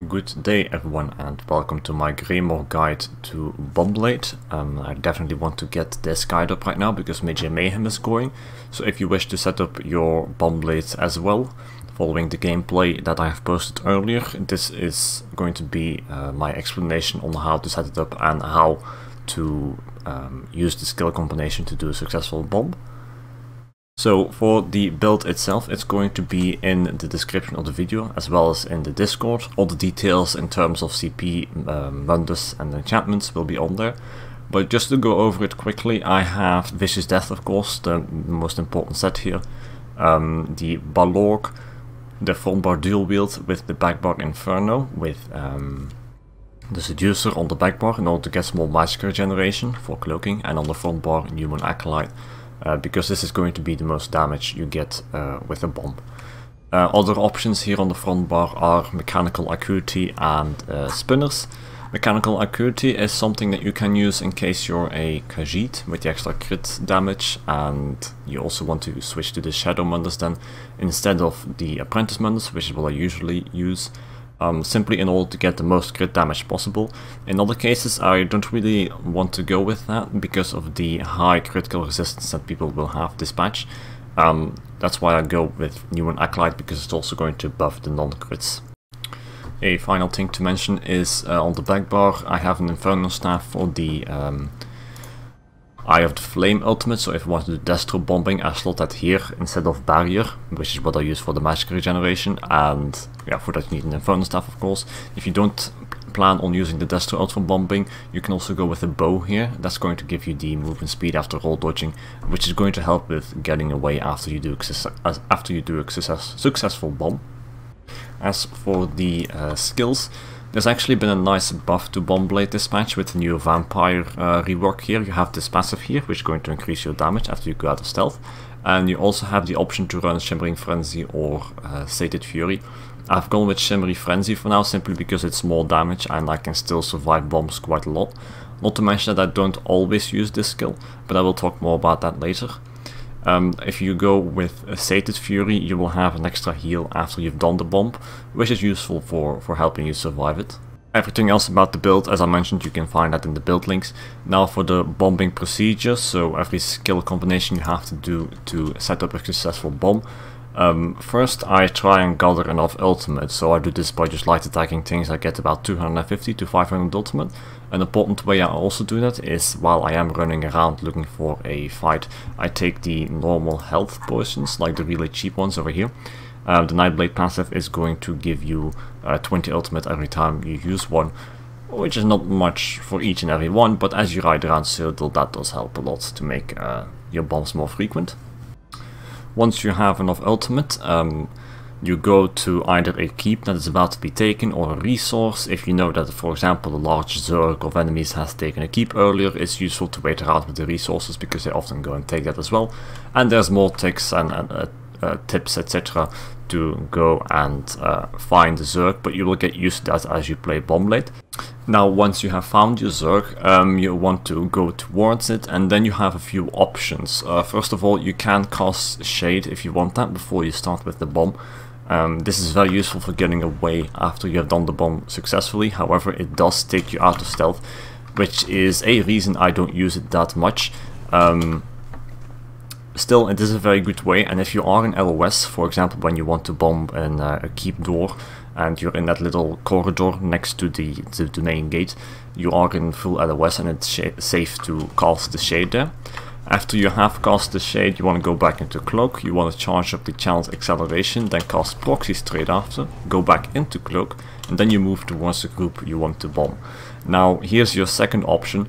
Good day everyone and welcome to my Greymoor guide to Bombblade. I definitely want to get this guide up right now because Major Mayhem is going. So if you wish to set up your Bombblades as well, following the gameplay that I have posted earlier, this is going to be my explanation on how to set it up and how to use the skill combination to do a successful bomb. So for the build itself, it's going to be in the description of the video as well as in the Discord. All the details in terms of CP, wonders and enchantments will be on there. But just to go over it quickly, I have Vicious Death, of course, the most important set here. The Balorg, the front bar dual wield with the back bar Inferno with the Seducer on the back bar in order to get small Massacre generation for cloaking, and on the front bar Human Acolyte. Because this is going to be the most damage you get with a bomb. Other options here on the front bar are Mechanical Acuity and Spinners. Mechanical Acuity is something that you can use in case you're a Khajiit with the extra crit damage, and you also want to switch to the Shadow Munders then instead of the Apprentice Munders, which is what I usually use. Simply in order to get the most crit damage possible. In other cases I don't really want to go with that because of the high critical resistance that people will have dispatch. That's why I go with Human Acolyte, because it's also going to buff the non-crits. A final thing to mention is on the back bar I have an Inferno Staff for the Eye of the Flame ultimate, so if I want to do Destro bombing I slot that here instead of Barrier, which is what I use for the Massacre generation, and yeah, for that you need an Inferno Staff of course. If you don't plan on using the Destro ult for bombing, you can also go with a bow here. That's going to give you the movement speed after roll dodging, which is going to help with getting away after you do a successful bomb. As for the skills, there's actually been a nice buff to Bombblade this patch with the new Vampire rework here. You have this passive here, which is going to increase your damage after you go out of stealth. And you also have the option to run Shimmering Frenzy or Sated Fury. I've gone with Shimmering Frenzy for now, simply because it's more damage and I can still survive bombs quite a lot. Not to mention that I don't always use this skill, but I will talk more about that later. If you go with a Sated Fury, you will have an extra heal after you've done the bomb, which is useful for helping you survive it. Everything else about the build, as I mentioned, you can find that in the build links. Now for the bombing procedure, so every skill combination you have to do to set up a successful bomb. First I try and gather enough ultimate, so I do this by just light attacking things. I get about 250 to 500 ultimate. An important way I also do that is while I am running around looking for a fight, I take the normal health potions, like the really cheap ones over here. The Nightblade passive is going to give you 20 ultimate every time you use one, which is not much for each and every one, but as you ride around Citadel that does help a lot to make your bombs more frequent. Once you have enough ultimate, you go to either a keep that is about to be taken or a resource. If you know that, for example, a large Zerg of enemies has taken a keep earlier, it's useful to wait around with the resources because they often go and take that as well. And there's more tricks and tips, etc. to go and find the Zerg, but you will get used to that as you play Bombblade. Now once you have found your Zerg, you want to go towards it, and then you have a few options. First of all, you can cast Shade if you want that before you start with the bomb. This is very useful for getting away after you have done the bomb successfully. However, it does take you out of stealth, which is a reason I don't use it that much. Still, it is a very good way, and if you are in LOS, for example when you want to bomb in a keep door and you're in that little corridor next to the main gate, you are in full LOS and it's safe to cast the Shade there. After you have cast the Shade, you want to go back into Cloak, you want to charge up the Channel's Acceleration, then cast Proxy straight after, go back into Cloak, and then you move towards the group you want to bomb. Now here's your second option.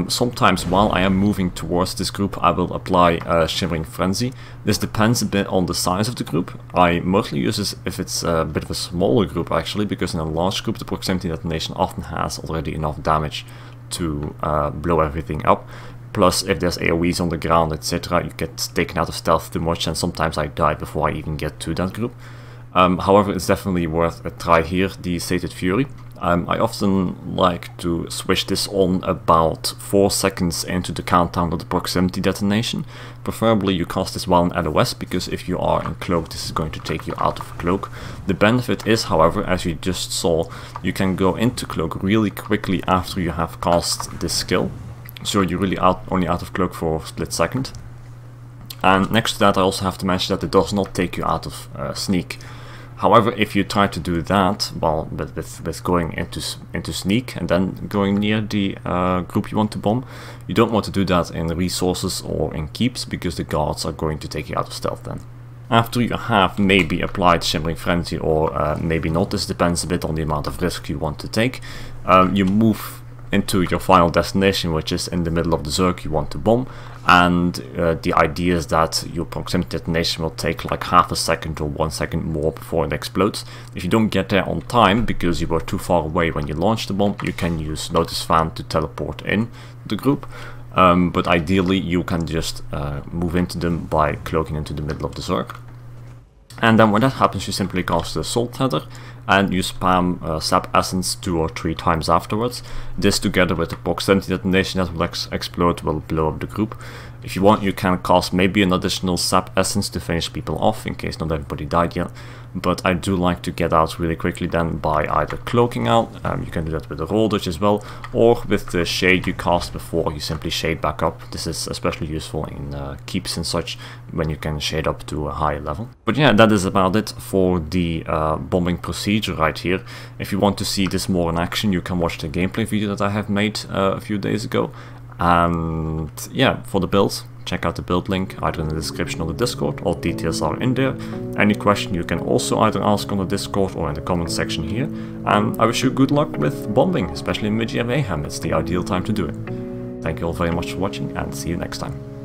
Sometimes while I am moving towards this group I will apply Shimmering Frenzy. This depends a bit on the size of the group. I mostly use this if it's a bit of a smaller group actually, because in a large group the proximity detonation often has already enough damage to blow everything up. Plus if there's AoEs on the ground, etc., you get taken out of stealth too much and sometimes I die before I even get to that group. However, it's definitely worth a try here, the Sated Fury. I often like to switch this on about 4 seconds into the countdown of the proximity detonation. Preferably you cast this while in LOS, because if you are in cloak, this is going to take you out of cloak. The benefit is, however, as you just saw, you can go into cloak really quickly after you have cast this skill. So you're really only out of cloak for a split second. And next to that, I also have to mention that it does not take you out of sneak. However, if you try to do that, well, with going into sneak and then going near the group you want to bomb, you don't want to do that in resources or in keeps, because the guards are going to take you out of stealth then. After you have maybe applied Shimmering Frenzy or maybe not, this depends a bit on the amount of risk you want to take, you move into your final destination, which is in the middle of the Zerg you want to bomb, and the idea is that your proximity detonation will take like half a second or 1 second more before it explodes. If you don't get there on time because you were too far away when you launched the bomb, you can use Lotus Fan to teleport in the group, but ideally you can just move into them by cloaking into the middle of the Zerg. And then when that happens, you simply cast the Soul Tether and you spam Sap Essence 2 or 3 times afterwards. This, together with the proximity detonation that will explode, will blow up the group. If you want, you can cast maybe an additional Sap Essence to finish people off, in case not everybody died yet. But I do like to get out really quickly then by either cloaking out, you can do that with the roll dodge as well, or with the shade you cast before, you simply shade back up. This is especially useful in keeps and such, when you can shade up to a higher level. But yeah, that is about it for the bombing procedure right here. If you want to see this more in action, you can watch the gameplay video that I have made a few days ago. And yeah, for the builds, check out the build link either in the description or the Discord. All details are in there. Any question you can also either ask on the Discord or in the comment section here. And I wish you good luck with bombing, especially in Mid-Year Mayhem. It's the ideal time to do it. Thank you all very much for watching, and see you next time.